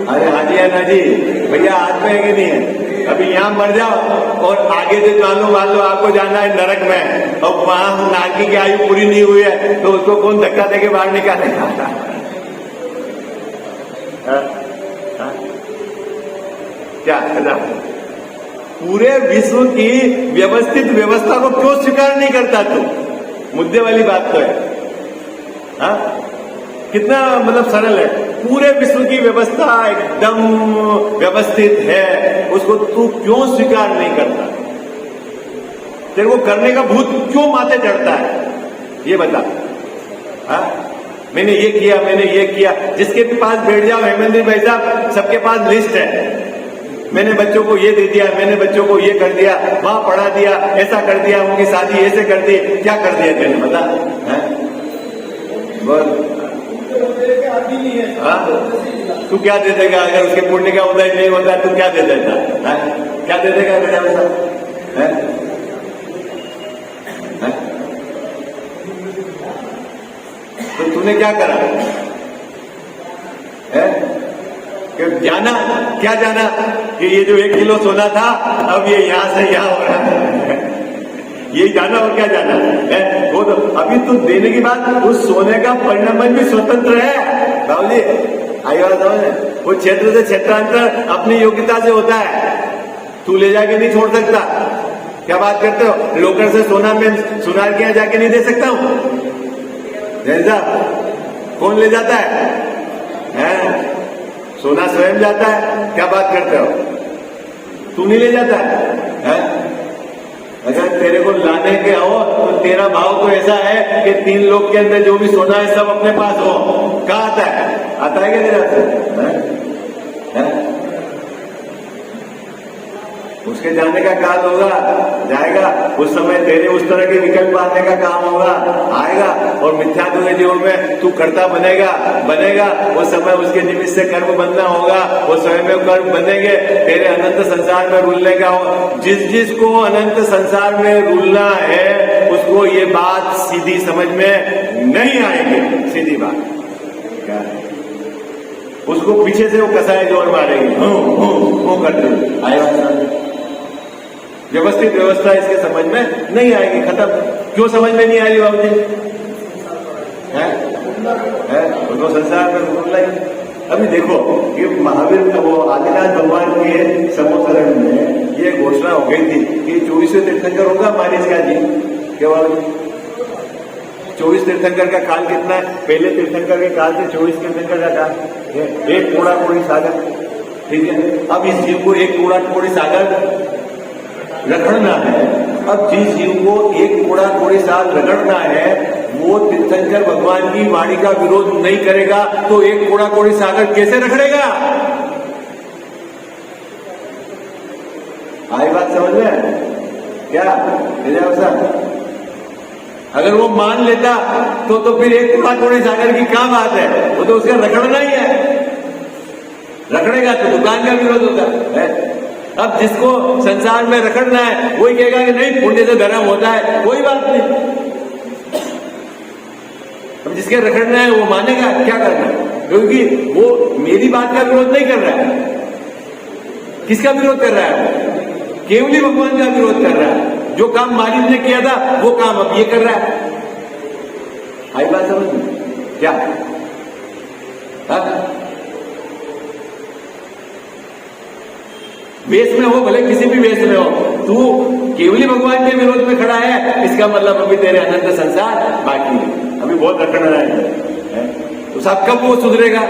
अरे हाँ जी है ना जी, भैया हाथ में है कि नहीं है? अभी यहाँ मर जाओ और आगे से मान लो आपको जाना है नरक में, और वहां नागी की आयु पूरी नहीं हुई है, तो उसको कौन धक्का देके बाहर निकालेगा? क्या पूरे विश्व की व्यवस्थित व्यवस्था को क्यों स्वीकार नहीं करता तू? मुद्दे वाली बात तो है। हाँ, कितना मतलब सरल है। पूरे विश्व की व्यवस्था एकदम व्यवस्थित है, उसको तू क्यों स्वीकार नहीं करता? तेरे को करने का भूत क्यों माथे चढ़ता है? ये बता। हाँ, मैंने ये किया, मैंने ये किया। जिसके भी पास बैठ जाओ हेमेंद्र भाई साहब, सबके पास लिस्ट है। मैंने बच्चों को ये दे दिया, मैंने बच्चों को ये कर दिया, वहां पढ़ा दिया, ऐसा कर दिया, उनकी शादी ऐसे कर दी। क्या कर दिया तेने बता? बोल। तू क्या दे देगा? अगर उसके पुण्य का उदय नहीं होता है, तू क्या दे देता? क्या दे देगा बेटा वैसा? तो तूने क्या करा है? कि जाना, क्या जाना कि ये जो 1 किलो सोना था, अब ये यहां से यहां हो रहा है, यही जाना और क्या जाना है? वो तो अभी तो देने की बात, उस सोने का परिणाम भी स्वतंत्र है बाबू जी। आई बात समझ? वो क्षेत्र से क्षेत्रांतर अपनी योग्यता से होता है, तू ले जाके नहीं छोड़ सकता। क्या बात करते हो? लोकर से सोना में सुनार के यहाँ जाके नहीं दे सकता हूं? जैन साहब, कौन ले जाता है? सोना स्वयं जाता है। क्या बात करते हो? तू नहीं ले जाता है? अगर तेरे को लाने के हो तो तेरा भाव तो ऐसा है कि 3 लोग के अंदर जो भी सोना है सब अपने पास हो। कहाँ आता है? आता है क्या तेरा से? उसके जाने का काल होगा, जाएगा, उस समय तेरे उस तरह के विकल्प आने का काम होगा, आएगा, और मिथ्यात्व के जीवन में तू कर्ता बनेगा। उस समय उसके निमित्त से कर्म बनना होगा, वो स्वयं में कर्म बनेंगे, तेरे अनंत संसार में रुलने का होगा। जिसको अनंत संसार में रुलना है उसको ये बात सीधी समझ में नहीं आएगी। सीधी बात क्या है? उसको पीछे से वो कसाई जोर मारेगी, हो करते आएगा। व्यवस्थित व्यवस्था इसके समझ में नहीं आएगी, खत्म। क्यों समझ में नहीं आएगी बाबू जी? उनको संसार में बोलना ही। अभी देखो कि महावीर वो आदिनाथ भगवान के समोसरण में ये घोषणा हो गई थी कि 24वें तीर्थंकर होगा मारिस का जी। क्या बात? 24 तीर्थंकर का काल कितना है? पहले तीर्थंकर के काल से 24 तीर्थंकर का काल एक कूड़ा कोड़ी सागर। ठीक है, अब इस जीव को एक कूड़ा कोड़ी सागर रगड़ना है। अब जिस जीव को एक कूड़ा कोड़ी सागर रगड़ना है वो तीर्थंकर भगवान की वाणी का विरोध नहीं करेगा तो एक कूड़ा कोड़ी सागर कैसे रगड़ेगा? आई बात समझ में? क्या अगर वो मान लेता तो फिर एक कूड़ा कोड़ी सागर की क्या बात है? वो तो उसका रगड़ना ही है। रगड़ेगा तो दुकान का विरोध होता है। अब जिसको संसार में रखना है वही कहेगा कि नहीं पुण्य से धर्म होता है, कोई बात नहीं। अब जिसके रखना है वो मानेगा, क्या करना है? क्योंकि वो मेरी बात का विरोध नहीं कर रहा है। किसका विरोध कर रहा है? केवली भगवान का विरोध कर रहा है। जो काम मालिक ने किया था वो काम अब ये कर रहा है। आई बात समझ में? क्या वेश में हो, भले किसी भी वेश में हो, तू केवली भगवान के विरोध में खड़ा है, इसका मतलब अभी तेरे अनंत संसार बाकी है। अभी बहुत रखना है। तो साहब कब वो सुधरेगा?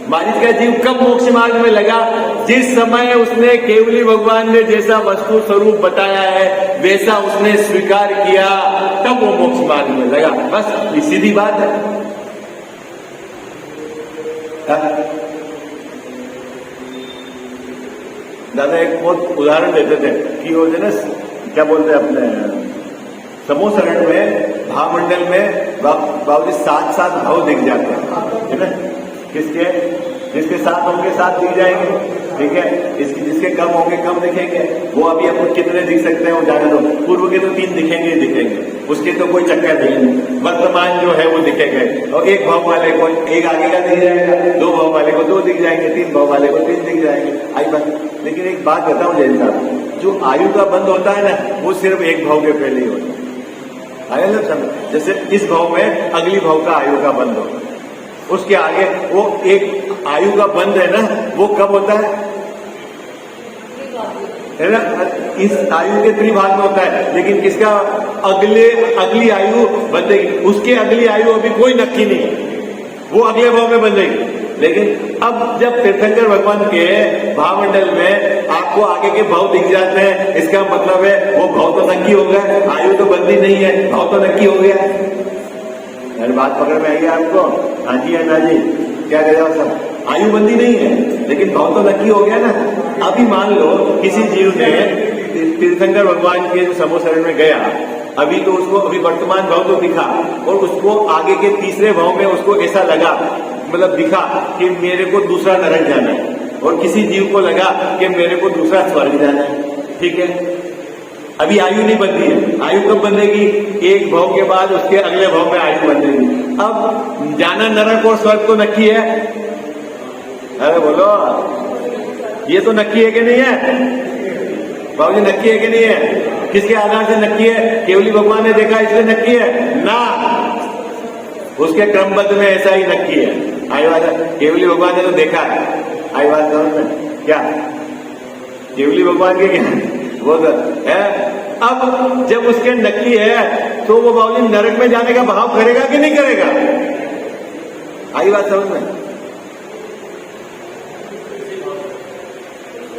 मारीच का जीव कब मोक्ष मार्ग में लगा? जिस समय उसने केवली भगवान ने जैसा वस्तु स्वरूप बताया है वैसा उसने स्वीकार किया, तब वो मोक्ष मार्ग में लगा। बस सीधी बात है। दादा एक बहुत उदाहरण देते थे कि वो जो ना क्या बोलते हैं अपने समूह शरण में भावमंडल में बाबूजी 7-7 भाव दिख जाते हैं, है ना? किसके? जिसके 7 होंगे 7 दिख जाएंगे, ठीक है। जिसके कम होंगे कम दिखेंगे। वो अभी आपको कितने दिख सकते हैं वो जाने दो। पूर्व के तो 3 दिखेंगे ही दिखेंगे, उसके तो कोई चक्कर नहीं। वर्तमान जो है वो दिखेंगे। और 1 भाव वाले को 1 आगे का दिख जाएगा, 2 भाव वाले को 2 दिख जाएंगे, 3 भाव वाले को 3 दिख जाएंगे। आई बात। लेकिन एक बात बताऊं जैन साहब, जो आयु का बंद होता है ना वो सिर्फ 1 भाव के पहले ही होता है। आया ना समझ? जैसे इस भाव में अगली भाव का आयु का बंद होता है, उसके आगे वो एक आयु का बंद है ना, वो कब होता है ना? इस आयु के त्रिभाग में होता है। लेकिन किसका अगली आयु बंधेगी, उसके अगली आयु अभी कोई नक्की नहीं, वो अगले भाव में बंधेगी। लेकिन अब जब तीर्थंकर भगवान के भावमंडल में आपको आगे के भाव दिख जाते हैं, इसका मतलब है वो भाव तो नक्की हो गया, आयु तो बंदी नहीं है, भाव तो नक्की हो गया। अरे बात पकड़ में आई है आपको? हाँ जी है ना जी, क्या कह रहे सब? आयु बंदी नहीं है लेकिन भाव तो नक्की हो गया ना। अभी मान लो किसी जीव ने तीर्थंकर भगवान के समूह शरण में गया, अभी तो उसको अभी वर्तमान भाव तो दिखा, और उसको आगे के तीसरे भाव में उसको ऐसा लगा, मतलब दिखा कि मेरे को दूसरा नरक जाना है, और किसी जीव को लगा कि मेरे को दूसरा स्वर्ग जाना है, ठीक है। अभी आयु नहीं बनती है। आयु कब बनेगी? 1 भाव के बाद उसके अगले भाव में आयु बनेगी। अब जाना नरक और स्वर्ग तो नक्की है। अरे बोलो, ये तो नक्की है कि नहीं है बाबूजी? नक्की है कि नहीं है? किसके आधार से नक्की है? केवली भगवान ने देखा इसलिए नक्की है ना, उसके क्रमबद्ध में ऐसा ही नक्की है। आई बात है, केवली भगवान ने तो देखा है। आई बात समझ में? क्या केवली भगवान के क्या वो है? अब जब उसके नकली है तो वो बाबूजी नरक में जाने का भाव करेगा कि नहीं करेगा? आई बात समझ में?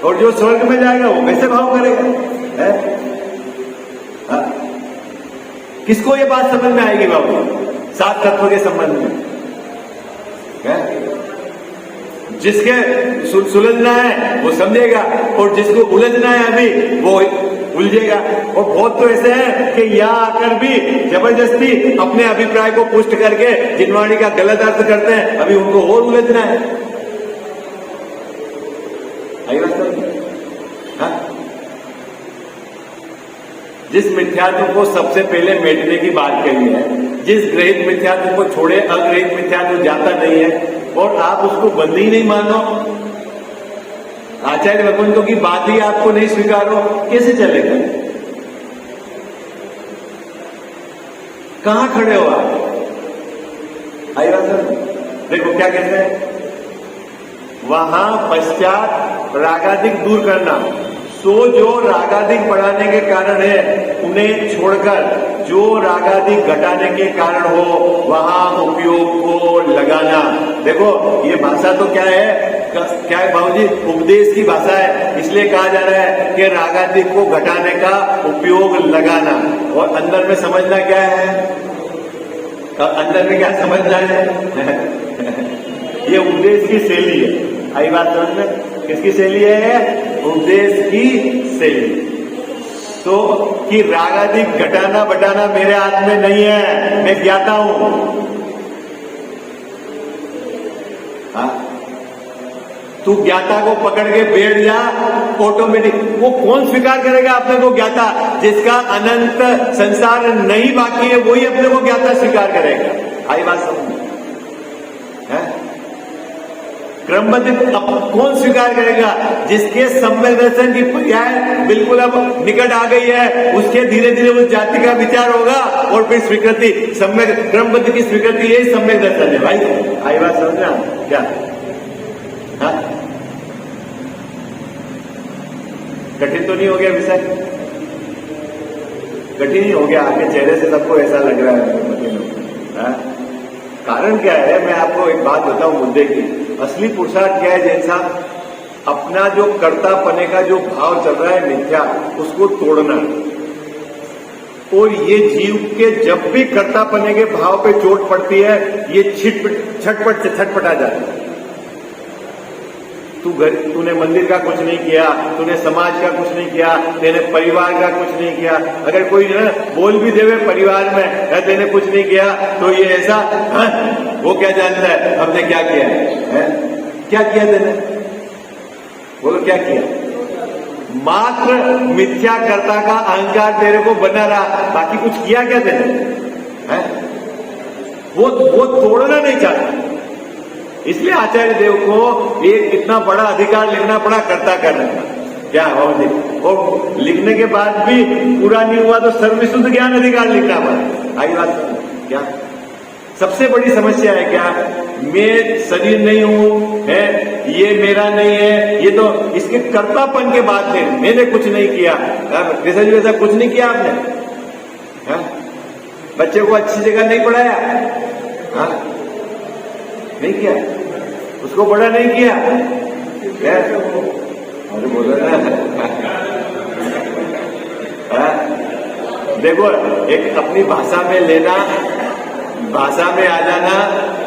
और जो स्वर्ग में जाएगा वो कैसे भाव करेगा? है? किसको ये बात समझ में आएगी बाबू 7 तत्व के संबंध में? है? जिसके सुलझना है वो समझेगा, और जिसको उलझना है अभी वो उलझेगा। और बहुत तो ऐसे हैं कि यहाँ आकर भी जबरदस्ती अपने अभिप्राय को पुष्ट करके जिनवाणी का गलत अर्थ करते हैं, अभी उनको और उलझना है। आई बात समझ? जिस मिथ्यात्व को सबसे पहले मेटने की बात कही है, जिस ग्रहित मिथ्यात्व को छोड़े अग्रहित मिथ्यात्व जाता नहीं है, और आप उसको बंद ही नहीं मानो, आचार्य भगवंतों की बात ही आपको नहीं स्वीकारो, कैसे चलेगा? कहां खड़े हो आप? आई बात सर? देखो क्या कहते हैं, वहां पश्चात रागाधिक दूर करना। सो जो रागाधिक बढ़ाने के कारण है उन्हें छोड़कर जो रागाधिक घटाने के कारण हो वहां उपयोग को लगाना। देखो ये भाषा तो क्या है बाबूजी? उपदेश की भाषा है, इसलिए कहा जा रहा है कि रागाधिक को घटाने का उपयोग लगाना। और अंदर में समझना क्या है? अंदर में क्या समझना है? ये उपदेश की शैली है। आई बात समझ में? किसकी शैली है? उपदेश की शैली। तो कि रागाधिक घटाना बढ़ाना मेरे हाथ में नहीं है, मैं ज्ञाता हूं। तू ज्ञाता को पकड़ के बैठ जा, ऑटोमेटिक वो कौन स्वीकार करेगा अपने को ज्ञाता? जिसका अनंत संसार नहीं बाकी है वही अपने को ज्ञाता स्वीकार करेगा। आई बात समझ? क्रमबद्ध कौन स्वीकार करेगा? जिसके सम्यक दर्शन की पर्याय बिल्कुल अब निकट आ गई है, उसके धीरे धीरे उस जाति का विचार होगा और फिर स्वीकृति, सम्यक क्रमबद्ध की स्वीकृति यही सम्यक दर्शन है भाई। आई बात समझना क्या? कठिन तो नहीं हो गया विषय? कठिन ही हो गया, आपके चेहरे से सबको ऐसा लग रहा है। कारण क्या है, मैं आपको एक बात बताऊं मुद्दे की। असली पुरुषार्थ क्या है जैन साहब? अपना जो कर्ता पने का जो भाव चल रहा है मिथ्या, उसको तोड़ना। और ये जीव के जब भी कर्ता पने के भाव पे चोट पड़ती है, ये छटपट से छटपटा जाता है। तूने मंदिर का कुछ नहीं किया, तूने समाज का कुछ नहीं किया, तेने परिवार का कुछ नहीं किया। अगर कोई बोल भी देवे परिवार में तेने कुछ नहीं किया, तो ये ऐसा वो क्या जानता है हमने क्या किया है? क्या किया तेने? बोलो क्या किया? मात्र मिथ्याकर्ता का अहंकार तेरे को बना रहा, बाकी कुछ किया क्या तेने? वो तोड़ना नहीं चाहता। इसलिए आचार्य देव को एक इतना बड़ा अधिकार लिखना पड़ा कर्ता करने का। क्या जी? और लिखने के बाद भी पूरा नहीं हुआ तो सर्वविशुद्ध ज्ञान अधिकार लिखना पड़ा। आई बात क्या? सबसे बड़ी समस्या है क्या? मैं शरीर नहीं हूं, है ये मेरा नहीं है, ये तो इसके कर्तापन के बाद में मैंने कुछ नहीं किया। जैसा कुछ नहीं किया आपने? बच्चे को अच्छी जगह नहीं पढ़ाया, नहीं किया, उसको बड़ा नहीं किया, क्या? अरे बोलो ना। देखो, एक अपनी भाषा में लेना, भाषा में आ जाना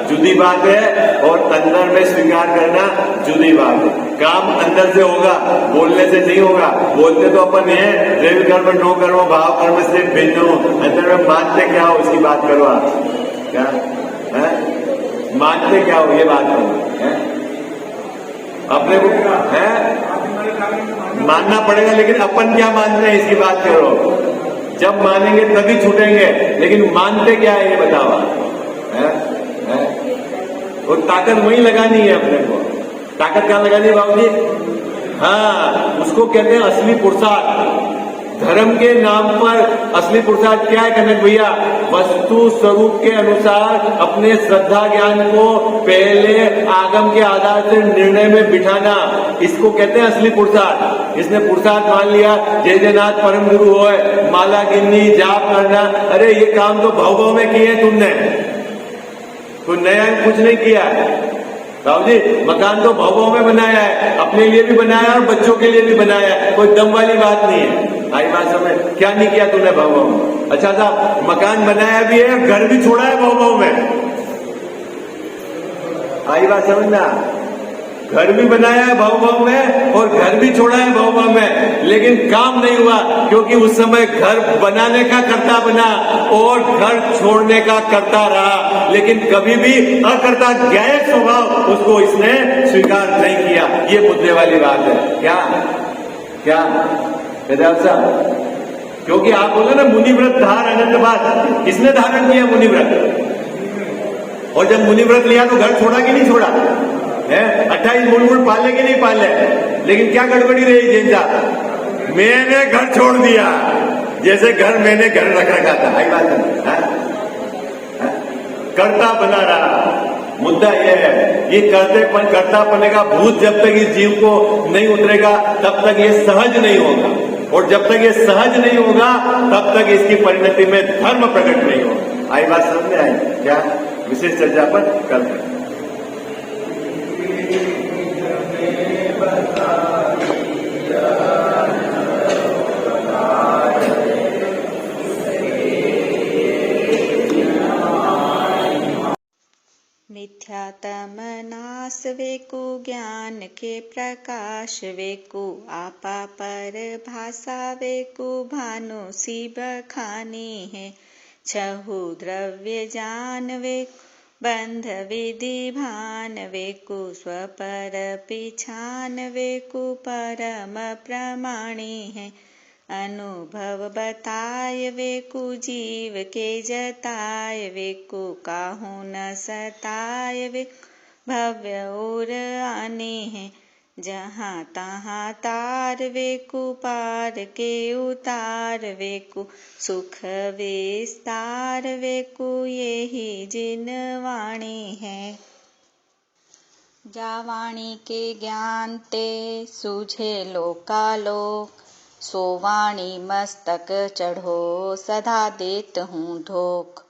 जुदी बात है, और अंदर में स्वीकार करना जुदी बात है। काम अंदर से होगा, बोलने से नहीं होगा। बोलते तो अपन है द्रव्य कर्म नो कर्म भाव कर्म से भिन्न हो, अंदर में मानते क्या हो उसकी बात करो आप। क्या है? मानते क्या हो ये बात करो। अपने को है मानना पड़ेगा, लेकिन अपन क्या मानते हैं इसकी बात करो। जब मानेंगे तभी छूटेंगे, लेकिन मानते क्या है ये बताओ। और ताकत वहीं लगानी है अपने को। ताकत क्या लगानी है बाबूजी? हाँ, उसको कहते हैं असली पुरुषार्थ। धर्म के नाम पर असली पुरुषार्थ क्या है कनक भैया? वस्तु स्वरूप के अनुसार अपने श्रद्धा ज्ञान को पहले आगम के आधार से निर्णय में बिठाना, इसको कहते हैं असली पुरुषार्थ। इसने पुरुषार्थ मान लिया, जय जयनाथ परम गुरु होए, माला गिननी, जाप करना। अरे ये काम तो भव में किए तुमने, कोई नया कुछ नहीं किया साहब जी। मकान तो भव में बनाया है, अपने लिए भी बनाया और बच्चों के लिए भी बनाया है, कोई दम वाली बात नहीं है। आई बात समझ? क्या नहीं किया तूने भव में? अच्छा साहब, मकान बनाया भी है, घर भी छोड़ा है भव में। आई बात समझना? घर भी बनाया है भव में और घर भी छोड़ा है भव में, लेकिन काम नहीं हुआ, क्योंकि उस समय घर बनाने का कर्ता बना और घर छोड़ने का कर्ता रहा, लेकिन कभी भी अकर्ता ज्ञायक स्वभाव उसको इसने स्वीकार नहीं किया। ये मुद्दे वाली बात है। क्या क्या साहब? क्योंकि आप बोले ना मुनिव्रत धार अनंत बात, किसने धारण किया मुनिव्रत? और जब मुनिव्रत लिया तो घर छोड़ा कि नहीं छोड़ा है? 28 मूल पाले कि नहीं पाले? लेकिन क्या गड़बड़ी रही जैन साहब? मैंने घर छोड़ दिया, जैसे घर मैंने घर रख रखा था। आई बात है? कर्ता बना रहा। मुद्दा यह है, ये कर्ता पने का भूत जब तक इस जीव को नहीं उतरेगा तब तक ये सहज नहीं होगा, और जब तक ये सहज नहीं होगा तब तक इसकी परिणति में धर्म प्रकट नहीं होगा। आई बात समझ में आई? क्या विशेष चर्चा पर करते हैं। मिथ्यातम नाश वेकु ज्ञान के प्रकाश वेकु आपा पर भाषा वेकु भानु सी बखानी है। छहु द्रव्य जान वेकु बंध विधि भान वेकु स्वपर पिछान वेकु परम प्रमाणी है। अनुभव बताय वेकु जीव के जताय वेकु काहू न सताय वेकु भव्य और आने है। जहाँ तहाँ तार वेकु पार के उतार वेकु सुख विस्तार वेकु यही जिन वाणी है। जा वाणी के ज्ञान ते सूझे लोकालोक, सो वाणी मस्तक चढ़ो सदा देत हूँ धोख।